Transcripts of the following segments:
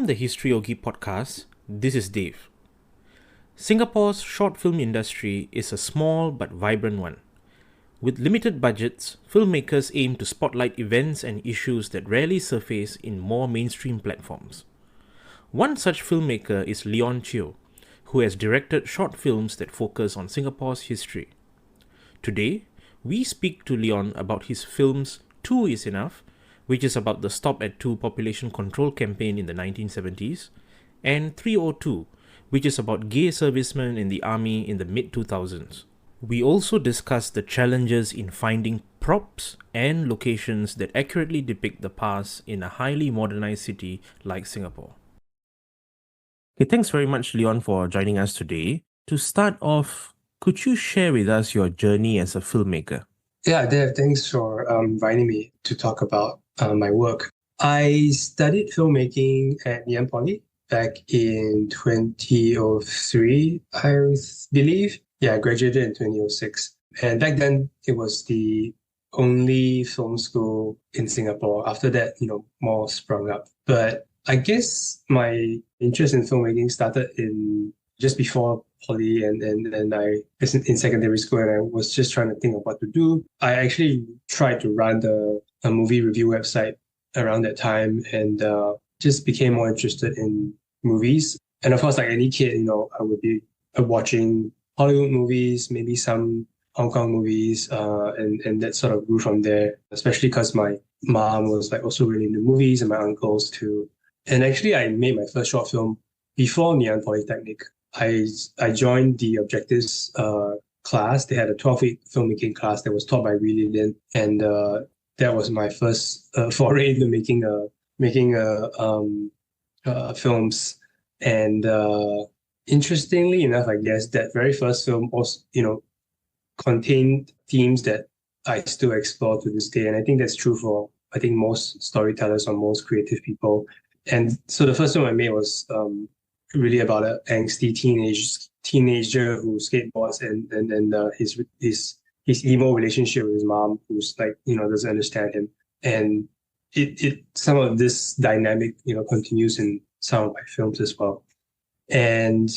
From the History Yogi podcast, this is Dave. Singapore's short film industry is a small but vibrant one. With limited budgets, filmmakers aim to spotlight events and issues that rarely surface in more mainstream platforms. One such filmmaker is Leon Chew, who has directed short films that focus on Singapore's history. Today, we speak to Leon about his films Two is Enough, which is about the Stop at 2 population control campaign in the 1970s, and 302, which is about gay servicemen in the army in the mid-2000s. We also discuss the challenges in finding props and locations that accurately depict the past in a highly modernized city like Singapore. Okay, thanks very much, Leon, for joining us today. To start off, could you share with us your journey as a filmmaker? Yeah, Dave, thanks for inviting me to talk about my work. I studied filmmaking at Ngee Ann Poly back in 2003, I believe. Yeah, I graduated in 2006. And back then, it was the only film school in Singapore. After that, more sprung up. But I guess my interest in filmmaking started in just before poly and I was in secondary school, and I was just trying to think of what to do. I actually tried to run a movie review website around that time, and just became more interested in movies. And of course, like any kid, I would be watching Hollywood movies, maybe some Hong Kong movies, and that sort of grew from there, especially because my mom was like also really into movies and my uncles too. And actually, I made my first short film before Ngee Ann Polytechnic. I joined the Objectives class. They had a 12-week filmmaking class that was taught by Willie Lin, and that was my first foray into making films. And interestingly enough, I guess that very first film also, contained themes that I still explore to this day, and I think that's true for most storytellers or most creative people. And so the first film I made was really about an angsty teenager who skateboards and his emo relationship with his mom, who's like doesn't understand him, and it some of this dynamic continues in some of my films as well. And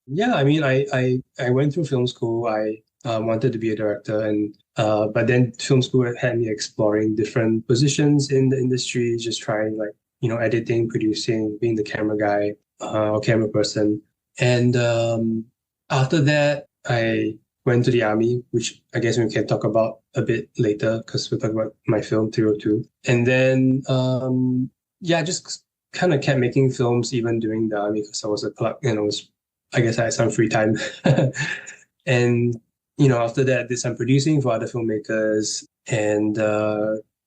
yeah, I mean, I went through film school. I wanted to be a director, and but then film school had me exploring different positions in the industry, just trying editing, producing, being the camera guy or camera person. And after that, I went to the army, which I guess we can talk about a bit later because we'll talk about my film 302. And then, just kind of kept making films even during the army because I was a clerk and I guess I had some free time. And, after that, did some producing for other filmmakers and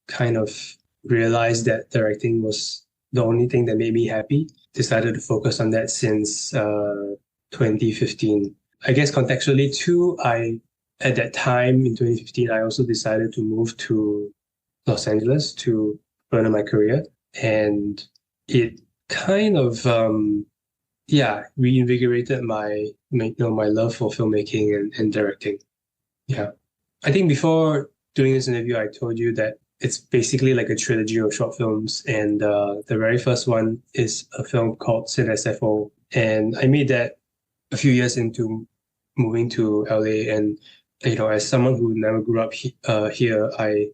kind of realized that directing was the only thing that made me happy. Decided to focus on that since 2015. I guess contextually too, at that time in 2015, I also decided to move to Los Angeles to further my career. And it kind of, reinvigorated my love for filmmaking and directing. Yeah. I think before doing this interview, I told you that it's basically like a trilogy of short films. And the very first one is a film called Sin SFO. And I made that a few years into moving to LA. And, as someone who never grew up here, I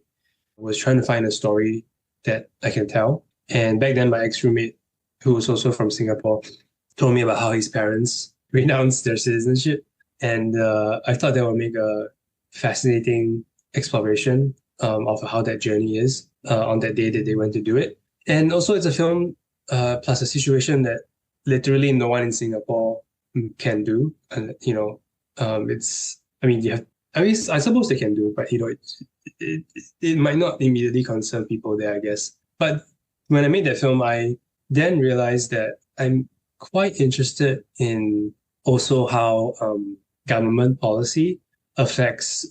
was trying to find a story that I can tell. And back then, my ex-roommate, who was also from Singapore, told me about how his parents renounced their citizenship. And I thought that would make a fascinating exploration of how that journey is on that day that they went to do it. And also it's a film plus a situation that literally no one in Singapore can do. And, I suppose they can do, but, it might not immediately concern people there, I guess. But when I made that film, I then realized that I'm quite interested in also how government policy affects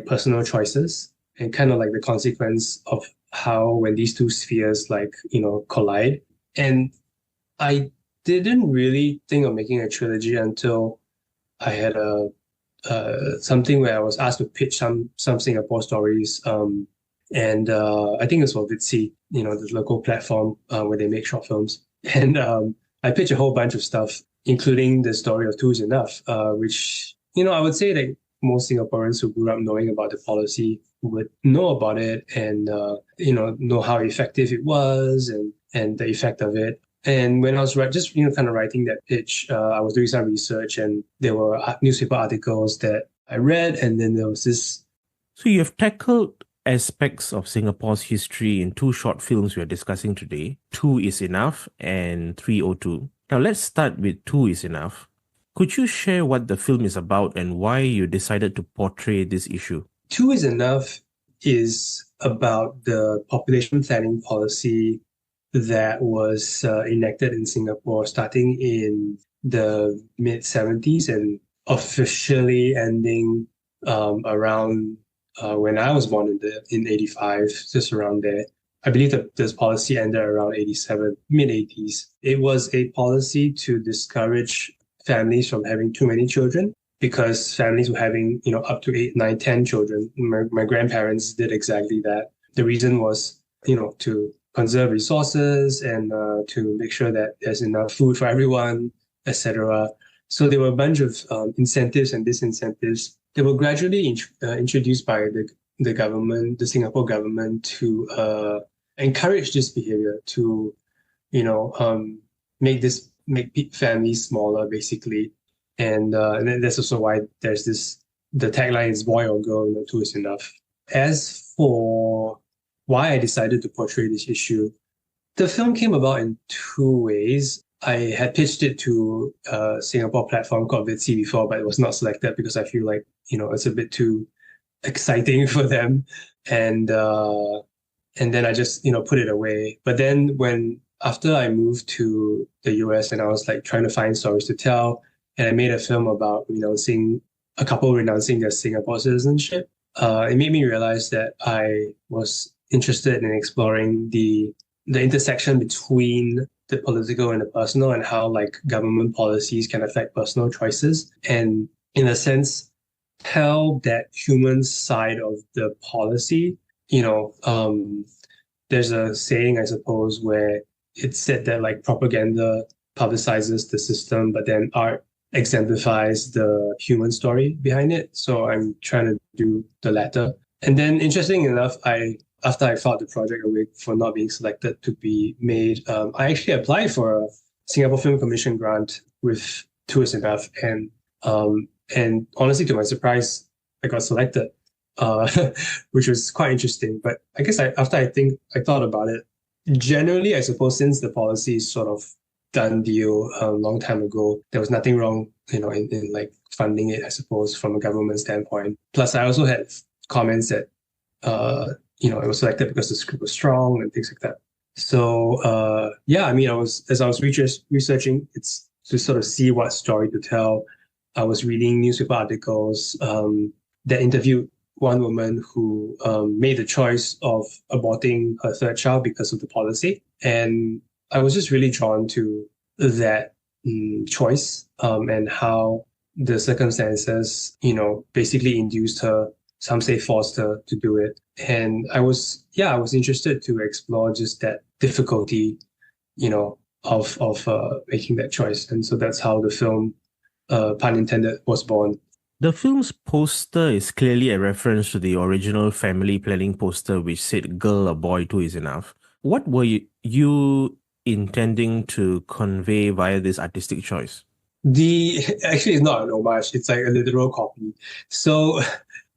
personal choices and kind of like the consequence of how when these two spheres collide. And I didn't really think of making a trilogy until I had something where I was asked to pitch some Singapore stories. And I think it's for Vidsi, the local platform where they make short films. And I pitched a whole bunch of stuff, including the story of Two is Enough, which, I would say that most Singaporeans who grew up knowing about the policy would know about it and, know how effective it was and the effect of it. And when I was just, kind of writing that pitch, I was doing some research and there were newspaper articles that I read. And then there was this. So you have tackled aspects of Singapore's history in two short films we are discussing today, Two is Enough and 302. Now let's start with Two is Enough. Could you share what the film is about and why you decided to portray this issue? Two is Enough is about the population planning policy that was enacted in Singapore starting in the mid-70s and officially ending around when I was born in 85, just around there. I believe that this policy ended around 87, mid-80s. It was a policy to discourage families from having too many children because families were having, up to 8, 9, 10 children. My grandparents did exactly that. The reason was, to conserve resources and to make sure that there's enough food for everyone, etc. So there were a bunch of incentives and disincentives. They were gradually introduced by the government, the Singapore government, to encourage this behavior, to make families smaller, basically. And that's also why there's the tagline is boy or girl, two is enough. As for why I decided to portray this issue, the film came about in two ways. I had pitched it to a Singapore platform called Vidsi before, but it was not selected because I feel like, it's a bit too exciting for them. And then I just, put it away. But then after I moved to the US and I was like trying to find stories to tell, and I made a film about a couple renouncing their Singapore citizenship, it made me realize that I was interested in exploring the intersection between the political and the personal and how like government policies can affect personal choices. And in a sense, tell that human side of the policy. There's a saying, I suppose, where it's said that like propaganda publicizes the system, but then art exemplifies the human story behind it. So I'm trying to do the latter. And then interesting enough, after I filed the project away for not being selected to be made, I actually applied for a Singapore Film Commission grant with Two is Enough. And honestly, to my surprise, I got selected, which was quite interesting. But I guess after I thought about it, generally, I suppose since the policy is sort of done deal a long time ago, there was nothing wrong, in like funding it, I suppose, from a government standpoint. Plus, I also had comments that, it was selected because the script was strong and things like that. So, as I was researching, it's to sort of see what story to tell. I was reading newspaper articles that interviewed one woman who made the choice of aborting her third child because of the policy. And I was just really drawn to that choice and how the circumstances, basically induced her, some say forced her to do it. And I was interested to explore just that difficulty, of making that choice. And so that's how the film, pun intended, was born. The film's poster is clearly a reference to the original family planning poster, which said girl or boy, two is enough. What were you intending to convey via this artistic choice? Actually, it's not an homage, it's like a literal copy. So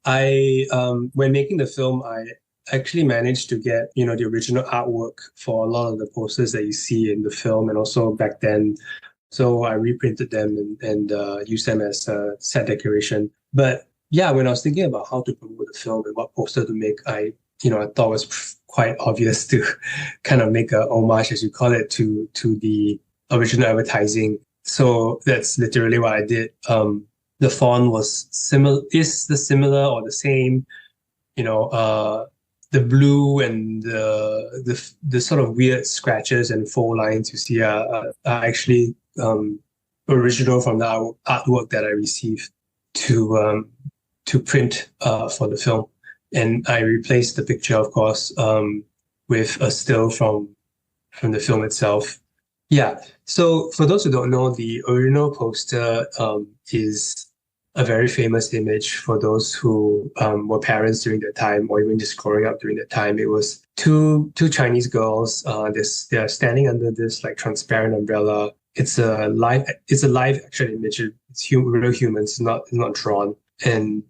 I when making the film, I actually managed to get, the original artwork for a lot of the posters that you see in the film and also back then. So I reprinted them and used them as a set decoration. But yeah, when I was thinking about how to promote the film and what poster to make, I thought it was quite obvious to kind of make a homage, as you call it, to the original advertising. So that's literally what I did. The font was similar or the same, the blue and the sort of weird scratches and fold lines you see are actually original from the artwork that I received to print for the film. And I replaced the picture, of course, with a still from the film itself. Yeah. So for those who don't know, the original poster is a very famous image for those who were parents during that time, or even just growing up during that time. It was two Chinese girls. They're standing under this like transparent umbrella. It's a live action image. Real humans, it's not drawn, and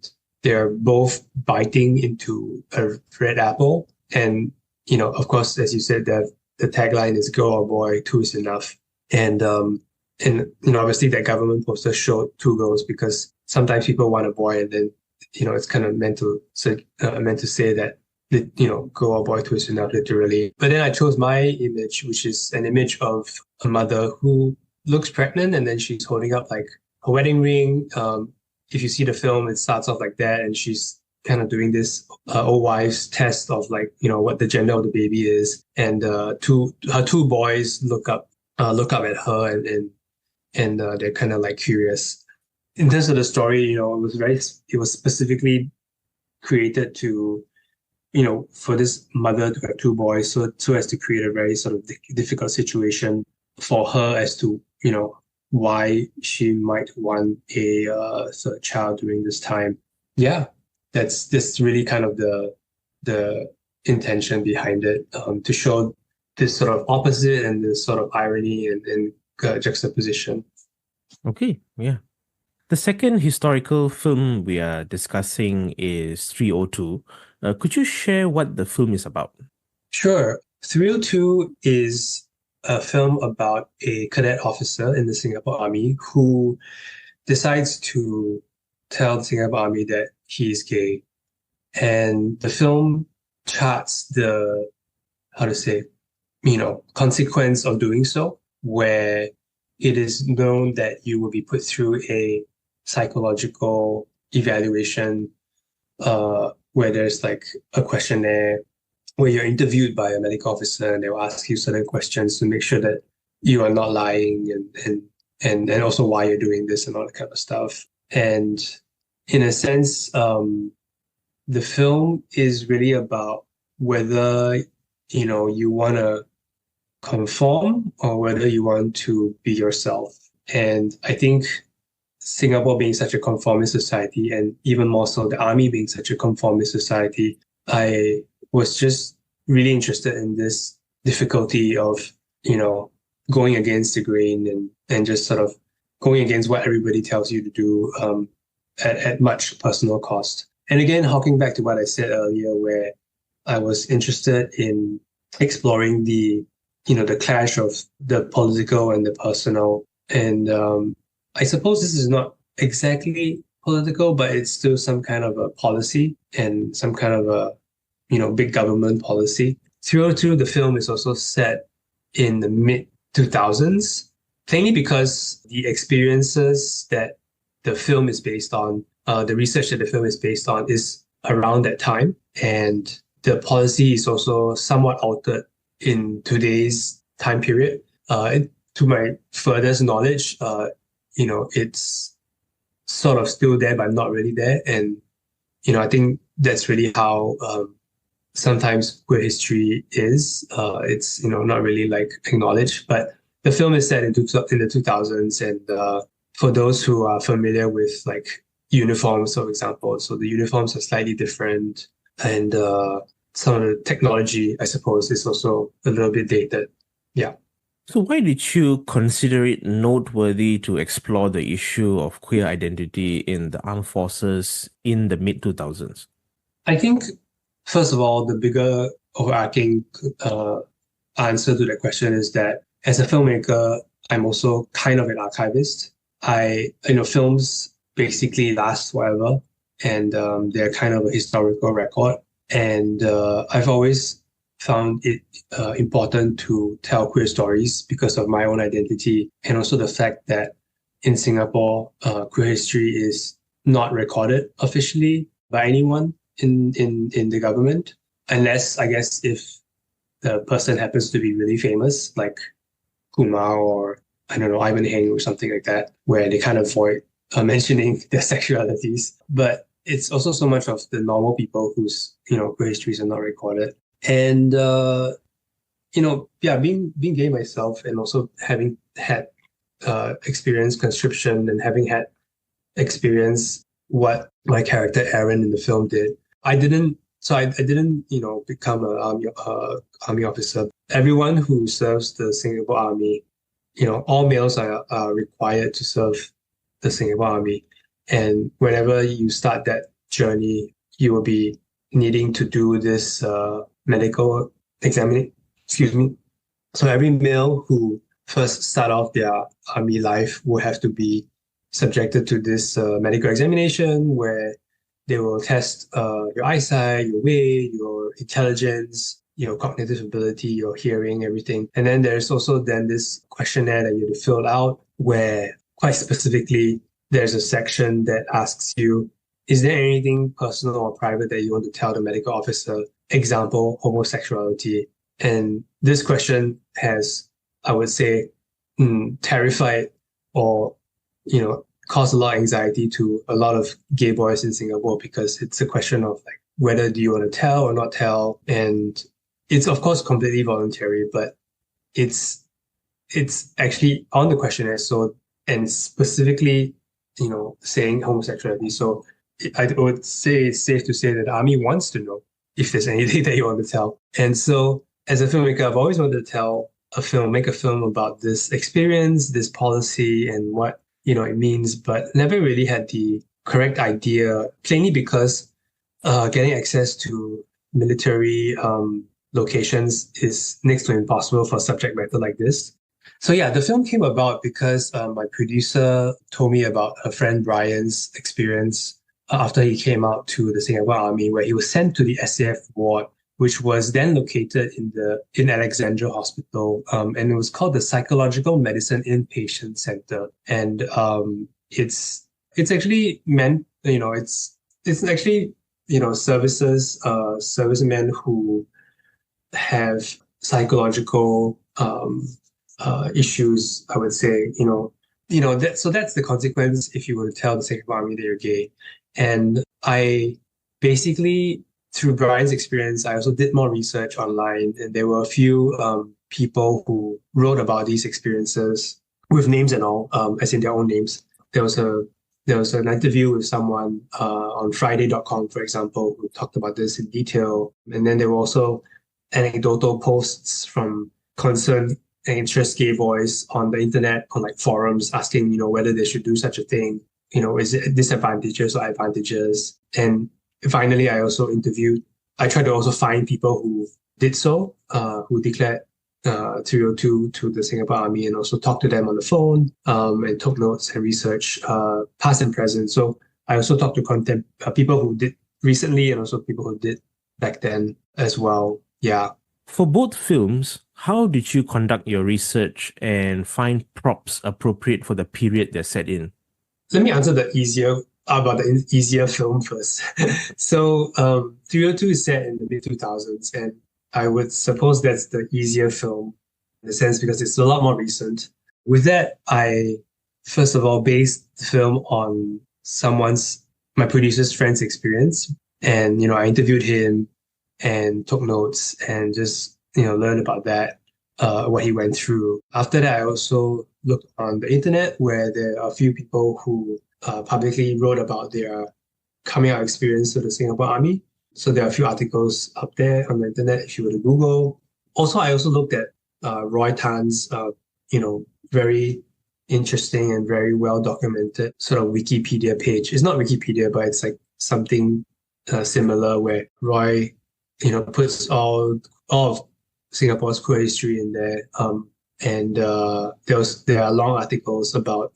they're both biting into a red apple. And of course, as you said, the tagline is "Girl or boy, two is enough." And obviously that government poster showed two girls because sometimes people want a boy, and then it's kind of meant to say that girl or boy, two is enough, literally. But then I chose my image, which is an image of a mother who looks pregnant, and then she's holding up like a wedding ring. If you see the film, it starts off like that, and she's kind of doing this old wives test of like what the gender of the baby is, and her two boys look up at her, and they're kind of like curious. In terms of the story, it was specifically created to for this mother to have two boys, so as to create a very sort of difficult situation for her as to why she might want a sort of child during this time. Yeah, that's really kind of the intention behind it, to show this sort of opposite and this sort of irony and juxtaposition. Okay, yeah. The second historical film we are discussing is 302. Could you share what the film is about? Sure. 302 is a film about a cadet officer in the Singapore Army who decides to tell the Singapore Army that he is gay. And the film charts the, how to say, consequence of doing so, where it is known that you will be put through a psychological evaluation, where there's like a questionnaire where you're interviewed by a medical officer, and they will ask you certain questions to make sure that you are not lying, and also why you're doing this and all that kind of stuff. And in a sense, the film is really about whether you want to conform or whether you want to be yourself. And I think Singapore being such a conformist society, and even more so the army being such a conformist society, I was just really interested in this difficulty of, going against the grain, and just sort of going against what everybody tells you to do, at much personal cost. And again, harking back to what I said earlier, where I was interested in exploring the clash of the political and the personal. And I suppose this is not exactly political, but it's still some kind of a policy and some kind of a big government policy. 302, the film, is also set in the mid 2000s, plainly because the experiences that the film is based on, the research that the film is based on, is around that time. And the policy is also somewhat altered in today's time period. To my furthest knowledge, it's sort of still there, but not really there. And, I think that's really how sometimes queer history is. It's, not really like acknowledged, but the film is set in the 2000s. And for those who are familiar with like uniforms, for example, so the uniforms are slightly different. And some of the technology, I suppose, is also a little bit dated. Yeah. So why did you consider it noteworthy to explore the issue of queer identity in the armed forces in the mid 2000s? I think, first of all, the bigger overarching answer to that question is that as a filmmaker, I'm also kind of an archivist. Films basically last forever, and they're kind of a historical record. And I've always found it important to tell queer stories because of my own identity, and also the fact that in Singapore, queer history is not recorded officially by anyone in the government, unless, I guess, if the person happens to be really famous, like Kumar, or I don't know, Ivan Heng or something like that, where they kind of avoid mentioning their sexualities. But it's also so much of the normal people whose queer histories are not recorded. And yeah, being gay myself and also having had experienced conscription and having had experience what my character Aaron in the film did. I didn't, become an army officer. Everyone who serves the Singapore Army, all males are required to serve the Singapore Army. And whenever you start that journey, you will be needing to do this medical examining, excuse me. So every male who first start off their army life will have to be subjected to this medical examination where they will test your eyesight, your weight, your intelligence, your cognitive ability, your hearing, everything. And then there's also then this questionnaire that you have to fill out where quite specifically there's a section that asks you, is there anything personal or private that you want to tell the medical officer? Example, homosexuality. And this question has, I would say, terrified or, caused a lot of anxiety to a lot of gay boys in Singapore because it's a question of like, whether do you want to tell or not tell? And it's of course completely voluntary, but it's actually on the questionnaire. So, and specifically, saying homosexuality. So I would say it's safe to say that the army wants to know if there's anything that you want to tell. And so as a filmmaker, I've always wanted to make a film about this experience, this policy, and what, it means, but never really had the correct idea, plainly because getting access to military locations is next to impossible for a subject matter like this. So yeah, the film came about because my producer told me about a friend Brian's experience after he came out to the Singapore Army, where he was sent to the SAF ward, which was then located in Alexandra Hospital, and it was called the Psychological Medicine Inpatient Center. And it's actually meant, it's actually servicemen who have psychological issues, I would say, so that's the consequence if you were to tell the Singapore Army that you're gay. And I basically, through Brian's experience, I also did more research online, and there were a few people who wrote about these experiences with names and all, as in their own names. There was an interview with someone on Friday.com, for example, who talked about this in detail. And then there were also anecdotal posts from concerned and interest gay boys on the internet, on like forums, asking, whether they should do such a thing. Is it disadvantages or advantages? And finally, I tried to also find people who did so, who declared 302 to the Singapore Army, and also talked to them on the phone, and took notes and research, past and present. So I also talked to people who did recently and also people who did back then as well. Yeah. For both films, how did you conduct your research and find props appropriate for the period they're set in? Let me answer the easier film first. So 302 is set in the mid-2000s, and I would suppose that's the easier film in a sense because it's a lot more recent. With that, I first of all based the film on my producer's friend's experience. And, I interviewed him and took notes and just, learned about that, what he went through. After that, I also looked on the internet where there are a few people who publicly wrote about their coming out experience to the Singapore Army. So there are a few articles up there on the internet if you were to Google. Also, I also looked at Roy Tan's, very interesting and very well documented sort of Wikipedia page. It's not Wikipedia, but it's like something similar where Roy, puts all of Singapore's queer history in there. And there are long articles about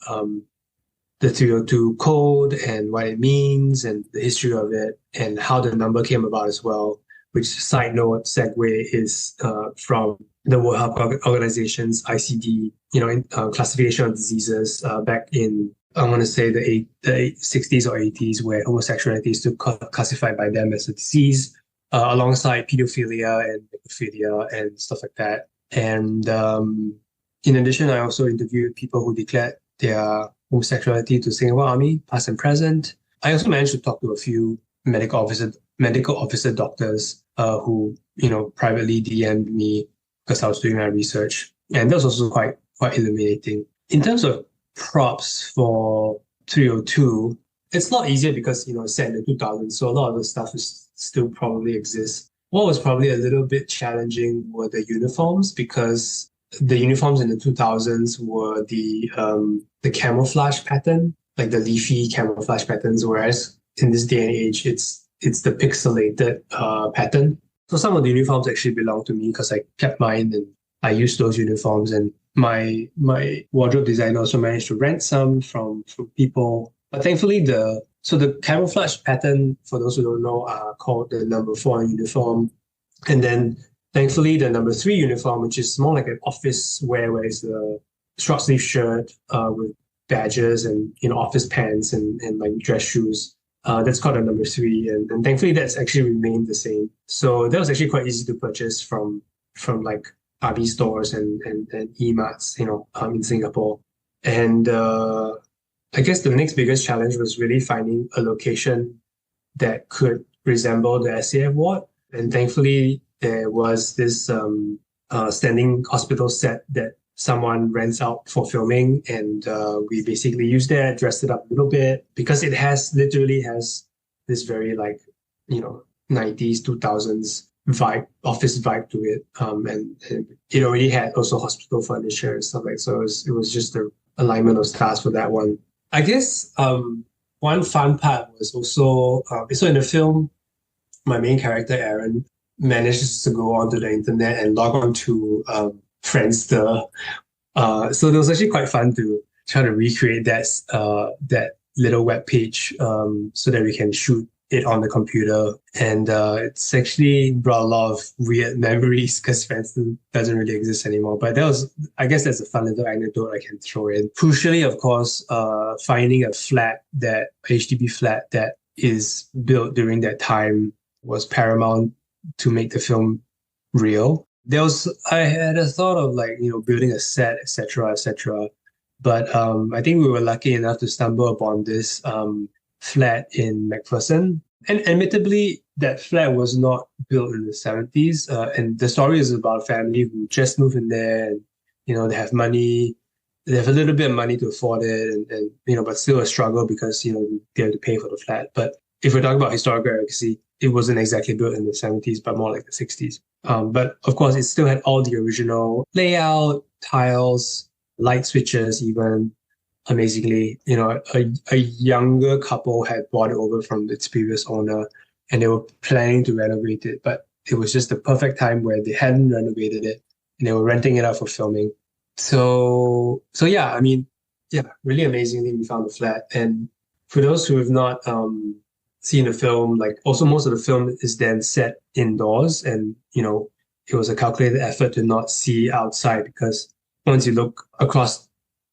the 302 code and what it means and the history of it and how the number came about as well, which side note segue is from the World Health Organization's ICD, classification of diseases back in, I want to say the 60s or 80s, where homosexuality is still classified by them as a disease, alongside pedophilia and necrophilia and stuff like that. And in addition, I also interviewed people who declared their homosexuality to Singapore Army, past and present. I also managed to talk to a few medical officer doctors who, privately DM'd me because I was doing my research. And that was also quite illuminating. In terms of props for 302, it's a lot easier because, it's set in the 2000s, so a lot of the stuff is still probably exists. What was probably a little bit challenging were the uniforms, because the uniforms in the 2000s were the camouflage pattern, like the leafy camouflage patterns, whereas in this day and age, it's the pixelated pattern. So some of the uniforms actually belong to me because I kept mine and I used those uniforms, and my wardrobe designer also managed to rent some from people. But thankfully, the camouflage pattern, for those who don't know, are called the number 4 uniform. And then thankfully, the number 3 uniform, which is more like an office wear, where it's the short sleeve shirt with badges and office pants and like dress shoes. That's called a number 3, and thankfully that's actually remained the same. So that was actually quite easy to purchase from like RV stores and E-marts, in Singapore. And I guess the next biggest challenge was really finding a location that could resemble the SAF ward. And thankfully there was this standing hospital set that someone rents out for filming, and we basically used that, dressed it up a little bit, because it literally has this very 90s 2000s vibe, office vibe to it, and it already had also hospital furniture and stuff like so. It was just the alignment of stars for that one. I guess one fun part was also so in the film, my main character Aaron manages to go onto the internet and log on to Friendster. So it was actually quite fun to try to recreate that little web page so that we can shoot it on the computer. And it's actually brought a lot of weird memories because Friendster doesn't really exist anymore. But I guess that's a fun little anecdote I can throw in. Crucially, of course, finding a HDB flat that is built during that time was paramount to make the film real. I had a thought of building a set, etc. But I think we were lucky enough to stumble upon this flat in MacPherson. And admittedly, that flat was not built in the 70s. And the story is about a family who just moved in there, and they have money. They have a little bit of money to afford it, and but still a struggle because they have to pay for the flat. But if we're talking about historical accuracy, it wasn't exactly built in the 70s, but more like the 60s. But of course, it still had all the original layout, tiles, light switches, even. Amazingly, a younger couple had bought it over from its previous owner, and they were planning to renovate it, but it was just the perfect time where they hadn't renovated it, and they were renting it out for filming. So yeah, really amazingly, we found the flat. And for those who have not seen the film, also most of the film is then set indoors, and it was a calculated effort to not see outside, because once you look across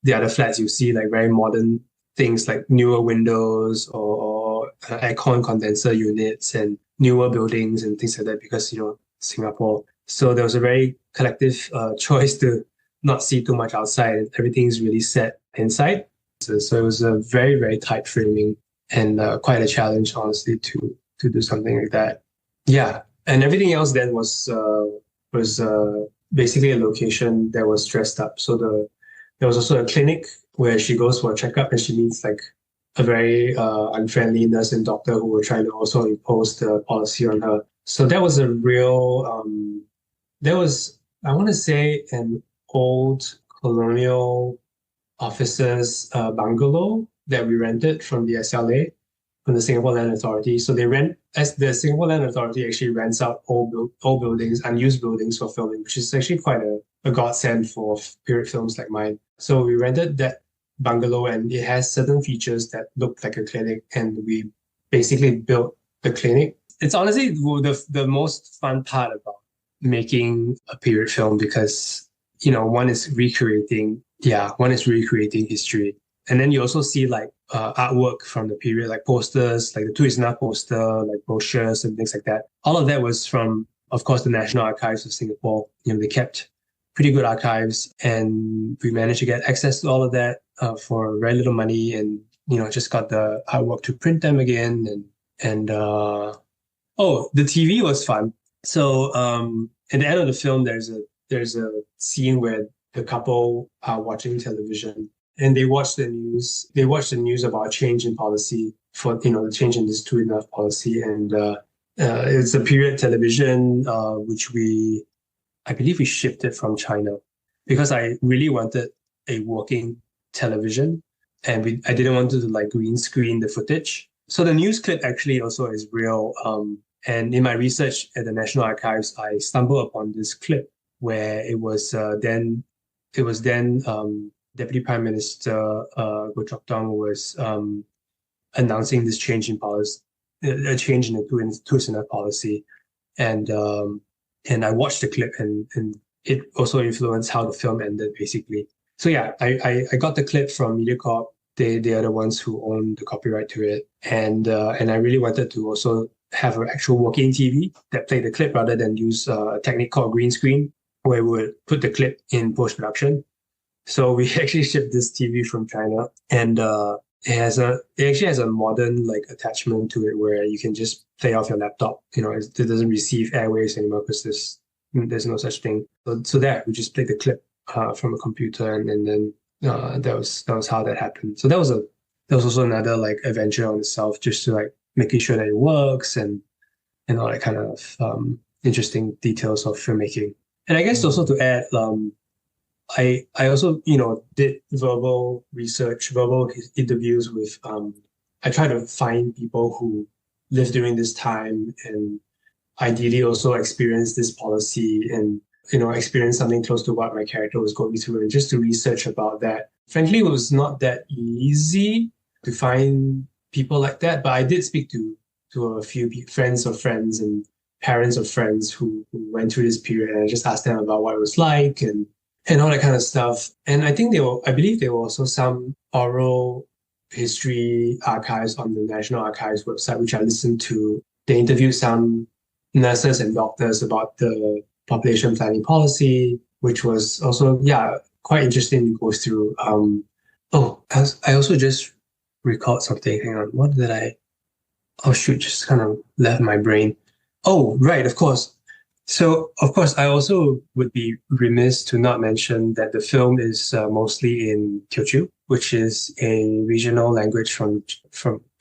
the other flats, you see very modern things like newer windows or aircon condenser units and newer buildings and things like that, because Singapore. So there was a very collective choice to not see too much outside. Everything's really set inside. So it was a very, very tight framing, and quite a challenge, honestly, to do something like that. Yeah, and everything else then was basically a location that was dressed up. So there was also a clinic where she goes for a checkup, and she meets a very unfriendly nurse and doctor who were trying to also impose the policy on her. So that was a real, I want to say, an old colonial officers' bungalow that we rented from the SLA, from the Singapore Land Authority. So the Singapore Land Authority actually rents out old buildings, unused buildings for filming, which is actually quite a godsend for period films like mine. So we rented that bungalow, and it has certain features that look like a clinic, and we basically built the clinic. It's honestly the most fun part about making a period film, because one is recreating history. And then you also see artwork from the period, like posters, like the Tu Isna poster, like brochures and things like that. All of that was from, of course, the National Archives of Singapore. They kept pretty good archives, and we managed to get access to all of that for very little money, and just got the artwork to print them again. And the TV was fun. So at the end of the film, there's there's a scene where the couple are watching television and they watch the news. They watch the news about change in policy for the change in this two enough policy, and it's a period television which I believe we shipped it from China because I really wanted a working television, and I didn't want to like green screen the footage. So the news clip actually also is real. And in my research at the National Archives, I stumbled upon this clip where it was then Deputy Prime Minister Goh Chok Tong was announcing this change in policy, a change in the two Senate policy, and I watched the clip, and it also influenced how the film ended, basically. So yeah, I got the clip from MediaCorp. They are the ones who own the copyright to it, and I really wanted to also have an actual working TV that played the clip rather than use a technique called green screen, where we would put the clip in post production. So we actually shipped this TV from China, and it actually has a modern like attachment to it where you can just play off your laptop. It doesn't receive airwaves anymore because there's no such thing. So there, we just played the clip from a computer, and then that was how that happened. So that was also another like adventure on itself, just to like making sure that it works and all that kind of interesting details of filmmaking. And I guess also to add, I also did verbal research, verbal interviews with I try to find people who lived during this time and ideally also experience this policy and experience something close to what my character was going through, and just to research about that. Frankly, it was not that easy to find people like that, but I did speak to a few friends of friends and parents of friends who went through this period, and I just asked them about what it was like and all that kind of stuff. And I believe there were also some oral history archives on the National Archives website, which I listened to. They interviewed some nurses and doctors about the population planning policy, which was also, quite interesting to go through. I also just recalled something. Hang on, what did I? Oh shoot, just kind of left my brain. Oh, right, of course. So, of course, I also would be remiss to not mention that the film is mostly in Teochew, which is a regional language from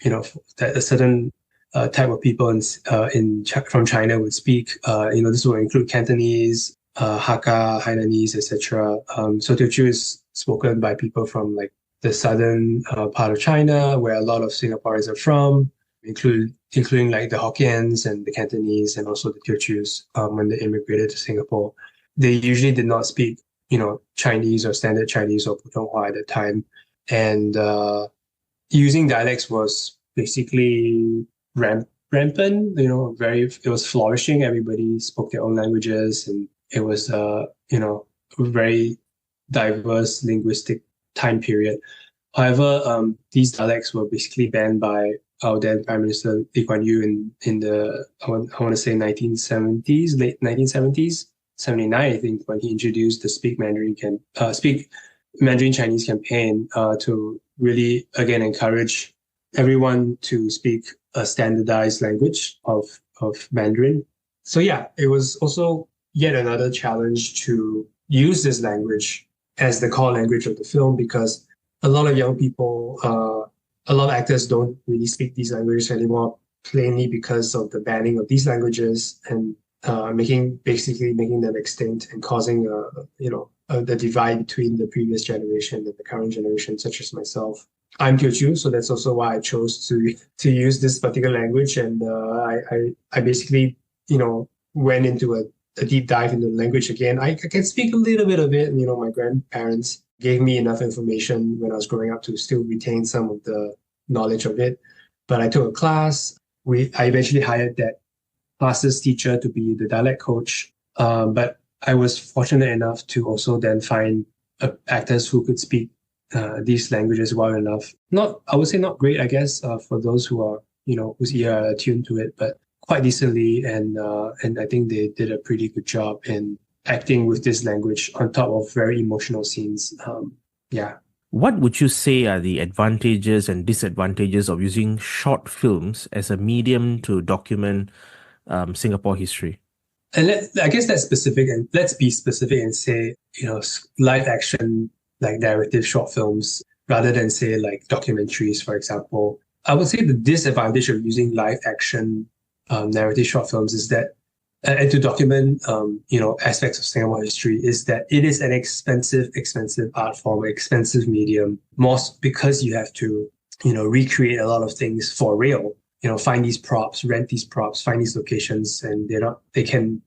that a certain type of people from China would speak. This will include Cantonese, Hakka, Hainanese, etc. So Teochew is spoken by people from like the southern part of China, where a lot of Singaporeans are from, including like the Hokkiens and the Cantonese and also the Teochews when they immigrated to Singapore. They usually did not speak, Chinese or standard Chinese or Putonghua at the time. And using dialects was basically rampant, it was flourishing. Everybody spoke their own languages, and it was, a very diverse linguistic time period. However, these dialects were basically banned by our then Prime Minister Lee Kuan Yew in the I want to say 1970s, late 1970s, 79, I think, when he introduced the Speak Mandarin Chinese campaign to really again encourage everyone to speak a standardized language of Mandarin. So yeah, it was also yet another challenge to use this language as the core language of the film, because a lot of young people, a lot of actors don't really speak these languages anymore, plainly because of the banning of these languages and making them extinct and causing the divide between the previous generation and the current generation, such as myself. I'm Teochew, so that's also why I chose to use this particular language, and I basically went into a deep dive into the language again. I can speak a little bit of it. My grandparents gave me enough information when I was growing up to still retain some of the knowledge of it. But I took a class. I eventually hired that class's teacher to be the dialect coach. But I was fortunate enough to also then find actors who could speak these languages well enough. I would say not great, I guess, for those who are, whose ear are attuned to it, but quite decently. And I think they did a pretty good job in acting with this language on top of very emotional scenes. What would you say are the advantages and disadvantages of using short films as a medium to document Singapore history? And I guess that's specific, and let's be specific and say, live action, like narrative short films, rather than say like documentaries, for example. I would say the disadvantage of using live action narrative short films is that, and to document, aspects of Singapore history, is that it is an expensive art form, expensive medium, most because you have to, recreate a lot of things for real. Find these props, rent these props, find these locations, and they can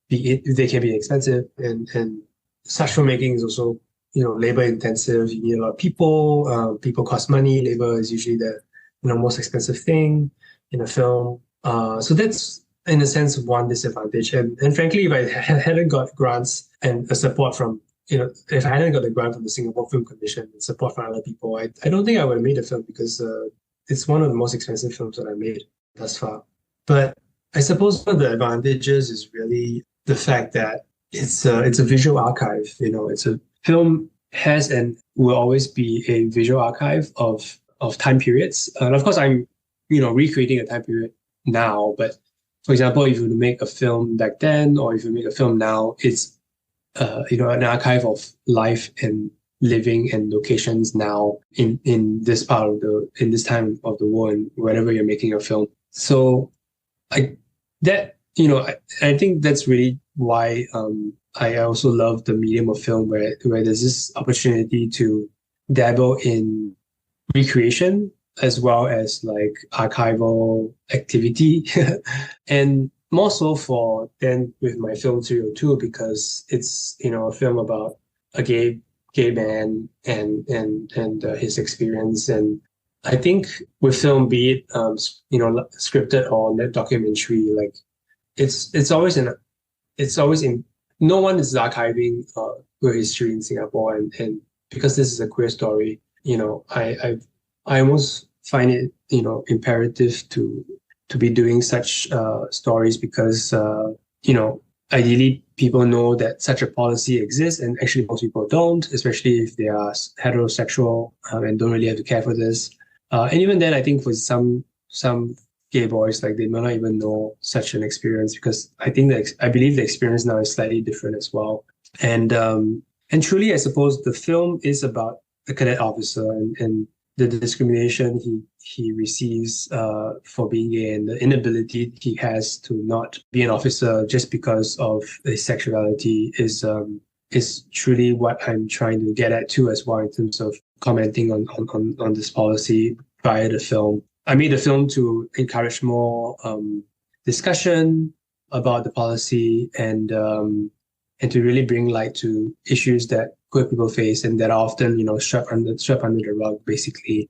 be expensive, and such filmmaking is also, labor intensive. You need a lot of people. People cost money. Labor is usually the, most expensive thing in a film. So that's in a sense one disadvantage. And frankly, if I hadn't got grants and a support from, if I hadn't got the grant from the Singapore Film Commission and support from other people, I don't think I would have made the film, because it's one of the most expensive films that I made thus far. But I suppose one of the advantages is really the fact that it's a visual archive. It's a film has and will always be a visual archive of time periods. And of course, I'm recreating a time period now. But for example, if you make a film back then, or if you make a film now, it's an archive of life and living and locations now in this part of in this time of the world, and wherever you're making a film. So I think that's really why I also love the medium of film, where there's this opportunity to dabble in recreation as well as like archival activity. And more so for then with my film 302, because it's a film about a gay man and his experience. And I think with film, be it scripted or documentary, like it's always in no one is archiving queer history in Singapore, and because this is a queer story, I almost find it imperative to be doing such stories, because ideally people know that such a policy exists, and actually most people don't, especially if they are heterosexual and don't really have to care for this. And even then, I think for some gay boys, like they may not even know such an experience, because I believe the experience now is slightly different as well. And truly, I suppose the film is about the cadet officer and the discrimination he receives for being gay, and the inability he has to not be an officer just because of his sexuality is truly what I'm trying to get at too, as well, in terms of commenting on this policy via the film. I made the film to encourage more discussion about the policy, and to really bring light to issues that queer people face, and that are often swept under the rug, basically.